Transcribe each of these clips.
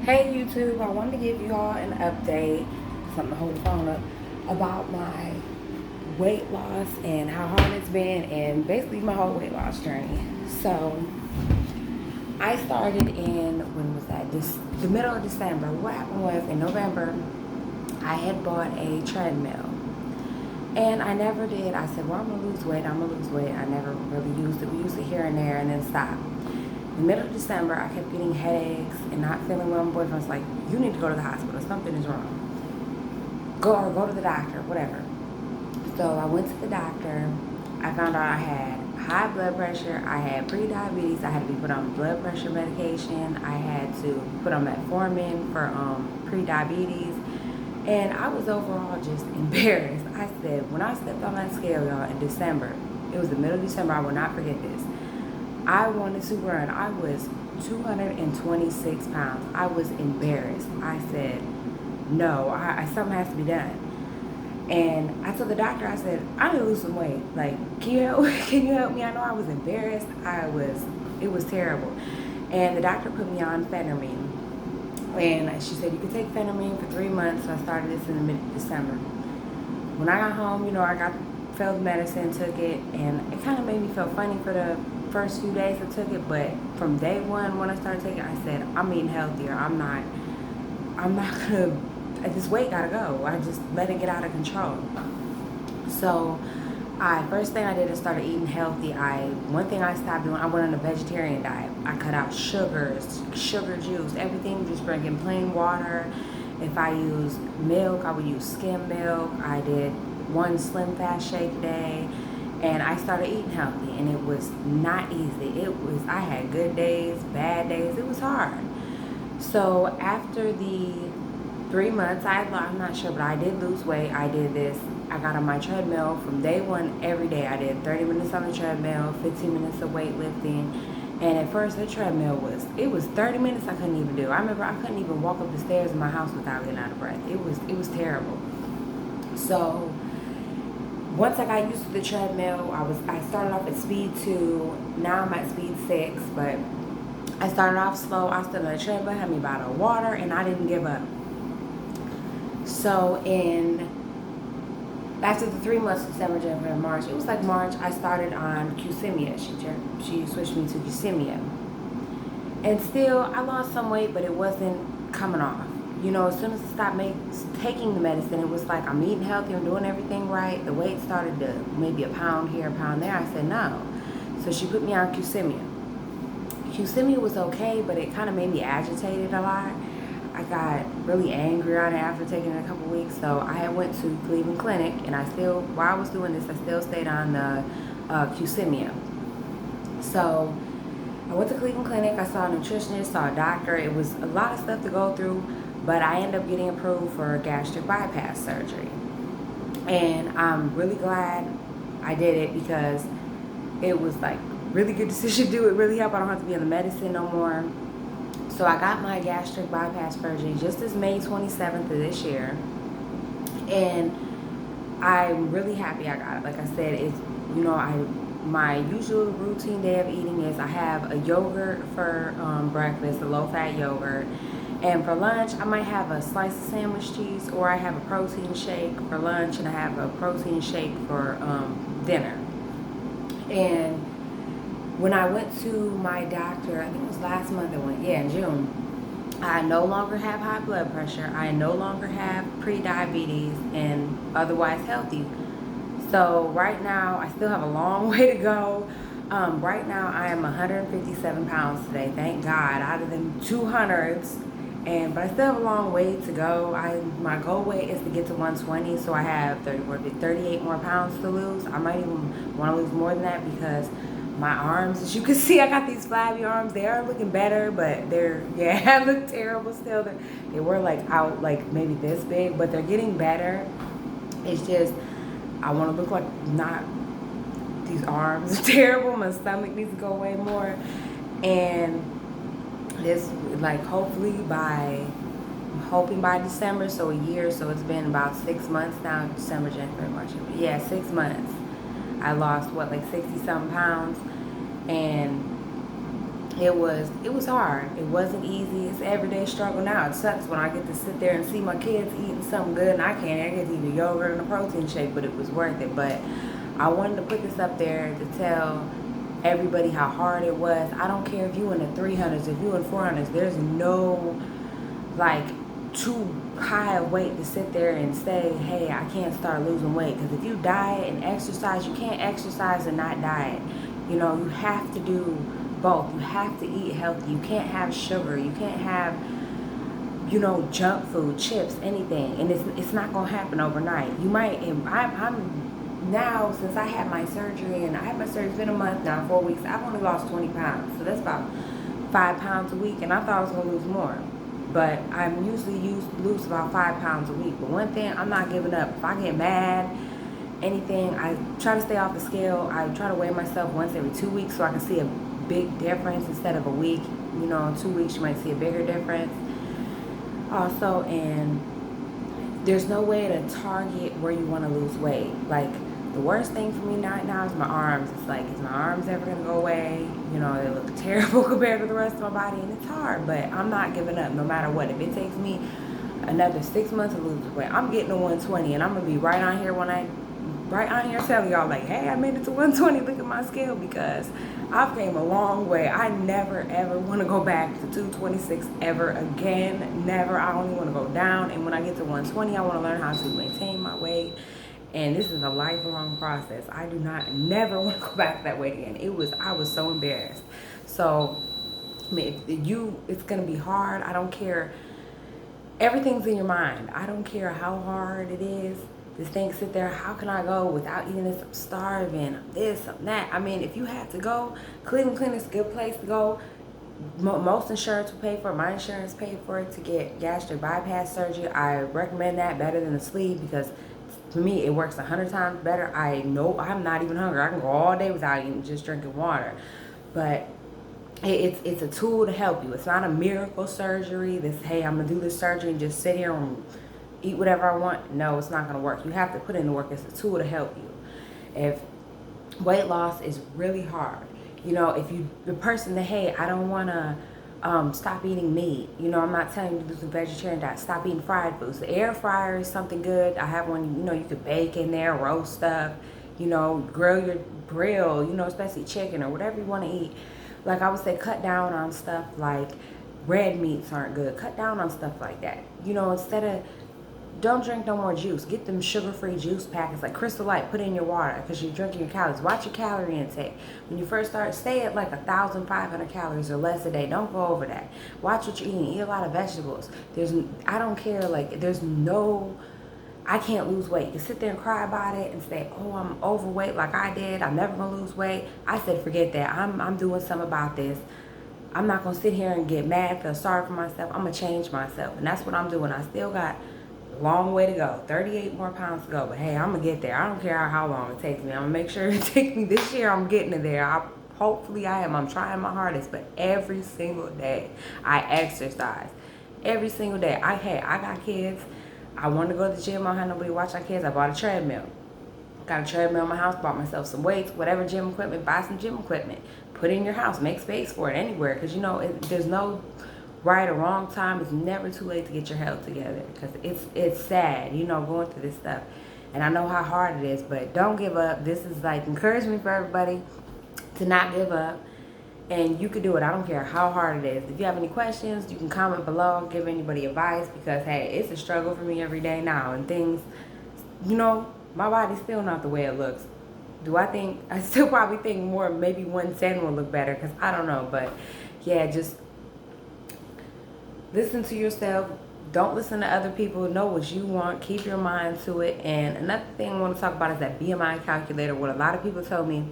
Hey YouTube, I wanted to give you all an update, something to hold the phone up, about my weight loss and how hard it's been and basically my whole weight loss journey. So I started in, when was that? The middle of December. What happened was in November, I had bought a treadmill. And I never did. I said, well, I'm going to lose weight. I'm going to lose weight. I never really used it. We used it here and there and then stopped. In the middle of December, I kept getting headaches and not feeling well. My boyfriend was like, you need to go to the hospital. Something is wrong. Go to the doctor, whatever. So I went to the doctor. I found out I had high blood pressure. I had pre-diabetes. I had to be put on blood pressure medication. I had to put on metformin for pre-diabetes. And I was overall just embarrassed. I said, when I stepped on that scale, y'all, in December, it was the middle of December, I will not forget this. I wanted to run. I was 226 pounds. I was embarrassed. I said, no, something has to be done. And I told the doctor, I said, I need to lose some weight. Like, can you help me? I know I was embarrassed. It was terrible. And the doctor put me on phentermine. And she said, you can take phentermine for 3 months. So I started this in the mid-December. When I got home, I failed medicine, took it, and it kind of made me feel funny for the first few days I took it, but from day one when I started taking it, I said, I'm eating healthier. I'm not gonna, this weight gotta go. I just let it get out of control. So first thing I did is started eating healthy. One thing I stopped doing, I went on a vegetarian diet. I cut out sugars, sugar juice, everything, just drinking plain water. If I used milk, I would use skim milk. I did one Slim Fast shake a day. And I started eating healthy, and it was not easy. I had good days, bad days. It was hard. So after the 3 months, I'm not sure, but I did lose weight. I did this. I got on my treadmill from day one every day. I did 30 minutes on the treadmill, 15 minutes of weightlifting. And at first, the treadmill was 30 minutes I couldn't even do. I remember I couldn't even walk up the stairs in my house without getting out of breath. It was terrible. So once I got used to the treadmill, I started off at speed 2. Now I'm at speed 6, but I started off slow. I stood on the treadmill, had me a bottle of water, and I didn't give up. So after the 3 months, December, January, March, it was like March, I started on Qsymia. She switched me to Qsymia. And still, I lost some weight, but it wasn't coming off. As soon as I stopped taking the medicine, it was like, I'm eating healthy, I'm doing everything right. The weight started to maybe a pound here, a pound there. I said, no. So she put me on Qsymia. Qsymia was okay, but it kind of made me agitated a lot. I got really angry on it after taking it a couple weeks. So I went to Cleveland Clinic, and while I was doing this, I still stayed on the Qsymia. So I went to Cleveland Clinic. I saw a nutritionist, saw a doctor. It was a lot of stuff to go through. But I ended up getting approved for gastric bypass surgery. And I'm really glad I did it because it was like really good decision to do. It really helped. I don't have to be on the medicine no more. So I got my gastric bypass surgery just this May 27th of this year. And I'm really happy I got it. Like I said, my usual routine day of eating is I have a yogurt for breakfast, a low-fat yogurt. And for lunch, I might have a slice of sandwich cheese, or I have a protein shake for lunch, and I have a protein shake for dinner. And when I went to my doctor, I think it was last month in June, I no longer have high blood pressure. I no longer have pre-diabetes and otherwise healthy. So right now, I still have a long way to go. Right now, I am 157 pounds today, thank God, out of them 200s. But I still have a long way to go. My goal weight is to get to 120, so I have 38 more pounds to lose. I might even want to lose more than that because my arms, as you can see, I got these flabby arms. They are looking better, but I look terrible still. They were out maybe this big, but they're getting better. It's just, I want to look like not, these arms are terrible. My stomach needs to go away more. And this, hopefully I'm hoping by December, so a year. So it's been about 6 months now. December, January, March. Yeah, 6 months. I lost 60-something pounds, and it was hard. It wasn't easy. It's an everyday struggle now. It sucks when I get to sit there and see my kids eating something good and I can't. I get to eat a yogurt and a protein shake, but it was worth it. But I wanted to put this up there to tell everybody how hard it was. I don't care if you in the 300s, if you in 400s. There's no like too high a weight to sit there and say, hey, I can't start losing weight. Because if you diet and exercise, you can't exercise and not diet. You know, you have to do both. You have to eat healthy. You can't have sugar. You can't have, you know, junk food, chips, anything. And it's not going to happen overnight. You might, and I'm now, since I had my surgery, and I had my surgery, it's been a month now, 4 weeks, I've only lost 20 pounds. So that's about 5 pounds a week. And I thought I was going to lose more. But I'm usually lose about 5 pounds a week. But one thing, I'm not giving up. If I get mad, anything, I try to stay off the scale. I try to weigh myself once every 2 weeks so I can see a big difference instead of a week. You know, in 2 weeks you might see a bigger difference. Also, and there's no way to target where you want to lose weight. Like, the worst thing for me right now is my arms. It's like, is my arms ever going to go away? You know, they look terrible compared to the rest of my body, and it's hard, but I'm not giving up no matter what. If it takes me another 6 months to lose weight, I'm getting to 120, and I'm going to be right on here telling y'all, like, hey, I made it to 120, look at my scale, because I've came a long way. I never, ever want to go back to 226 ever again. Never. I only want to go down, and when I get to 120, I want to learn how to maintain my weight. And this is a lifelong process. I do not never want to go back that way again. I was so embarrassed. So, I mean, it's going to be hard. I don't care. Everything's in your mind. I don't care how hard it is. This thing sit there, how can I go without eating this? I'm starving, I'm this, I'm that. I mean, if you have to go, Cleveland Clinic's a good place to go. Most insurance will pay for it. My insurance paid for it to get gastric bypass surgery. I recommend that better than a sleeve because for me, it works 100 times better. I know I'm not even hungry. I can go all day without eating, just drinking water. But it's a tool to help you. It's not a miracle surgery. Hey, I'm going to do this surgery and just sit here and eat whatever I want. No, it's not going to work. You have to put in the work. It's a tool to help you. If weight loss is really hard, you know, if the person that, hey, I don't want to stop eating meat. You know, I'm not telling you to do the vegetarian diet. Stop eating fried foods. The air fryer is something good. I have one, you know, you could bake in there, roast stuff, you know, grill, you know, especially chicken or whatever you want to eat. Like I would say, cut down on stuff like red meats aren't good. Cut down on stuff like that. You know, instead of, don't drink no more juice. Get them sugar-free juice packets like Crystal Light. Put it in your water because you're drinking your calories. Watch your calorie intake. When you first start, stay at like 1,500 calories or less a day. Don't go over that. Watch what you're eating. Eat a lot of vegetables. I don't care. Like, I can't lose weight. You sit there and cry about it and say, oh, I'm overweight like I did. I'm never going to lose weight. I said, forget that. I'm doing something about this. I'm not going to sit here and get mad, feel sorry for myself. I'm going to change myself. And that's what I'm doing. I still got long way to go, 38 more pounds to go, but hey, I'm gonna get there. I don't care how long it takes me. I'm gonna make sure it takes me this year. I'm getting to there. Hopefully I am. I'm trying my hardest, but every single day I exercise. Every single day. I got kids. I want to go to the gym. I don't have nobody to watch our kids. I bought a treadmill. Got a treadmill in my house. Bought myself some weights, whatever gym equipment. Buy some gym equipment. Put it in your house. Make space for it anywhere, because you know there's no right or wrong time. It's never too late to get your health together, because it's sad, you know, going through this stuff. And I know how hard it is, but don't give up. This is like encouragement for everybody to not give up, and you can do it. I don't care how hard it is. If you have any questions, you can comment below, give anybody advice, because hey, it's a struggle for me every day now, and things, you know, my body's still not the way it looks. I still probably think more, maybe 110 will look better, because I don't know. But yeah, just listen to yourself. Don't listen to other people. Know what you want. Keep your mind to it. And another thing I want to talk about is that BMI calculator. What a lot of people tell me,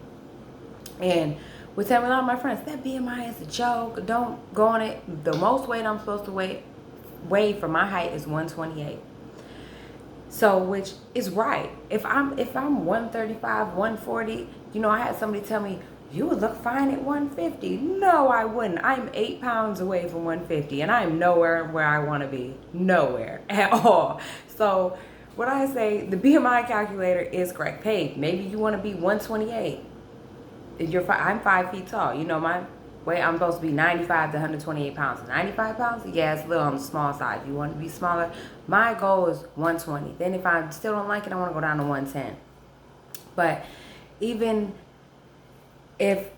and would tell me a lot of my friends, that BMI is a joke. Don't go on it. The most weight I'm supposed to weigh for my height is 128. So, which is right. If I'm 135, 140, you know, I had somebody tell me, you would look fine at 150. No, I wouldn't. I'm 8 pounds away from 150, and I'm nowhere where I want to be. Nowhere at all. So what I say, the BMI calculator is correct. Hey, maybe you want to be 128. I'm 5 feet tall. You know, my weight, I'm supposed to be 95 to 128 pounds. 95 pounds, yeah, it's a little on the small side. You want to be smaller? My goal is 120. Then if I still don't like it, I want to go down to 110. But even if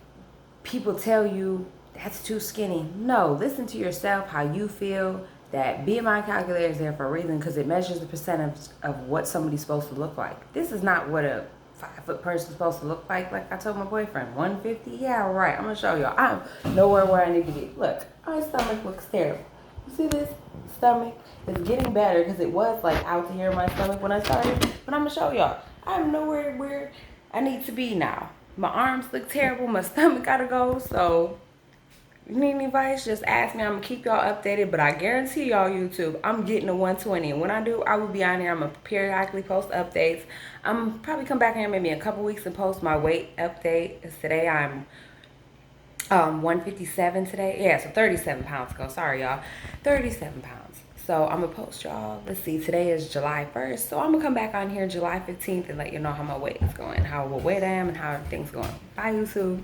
people tell you that's too skinny, no, listen to yourself, how you feel. That BMI calculator is there for a reason, because it measures the percentage of what somebody's supposed to look like. This is not what a 5-foot person's supposed to look like. Like I told my boyfriend, 150? Yeah, right. I'm going to show y'all. I'm nowhere where I need to be. Look, my stomach looks terrible. You see this? Stomach is getting better, because it was like out to here in my stomach when I started. But I'm going to show y'all. I'm nowhere where I need to be now. My arms look terrible. My stomach got to go. So you need any advice, just ask me. I'm going to keep y'all updated. But I guarantee y'all, YouTube, I'm getting to 120. And when I do, I will be on here. I'm going to periodically post updates. I'm probably come back here maybe in a couple weeks and post my weight update. Because today I'm 157 today. Yeah, so 37 pounds ago. Sorry, y'all. 37 pounds. So I'm going to post y'all. Let's see. Today is July 1st. So I'm going to come back on here July 15th and let you know how my weight is going. How what weight I am and how everything's going. Bye, YouTube.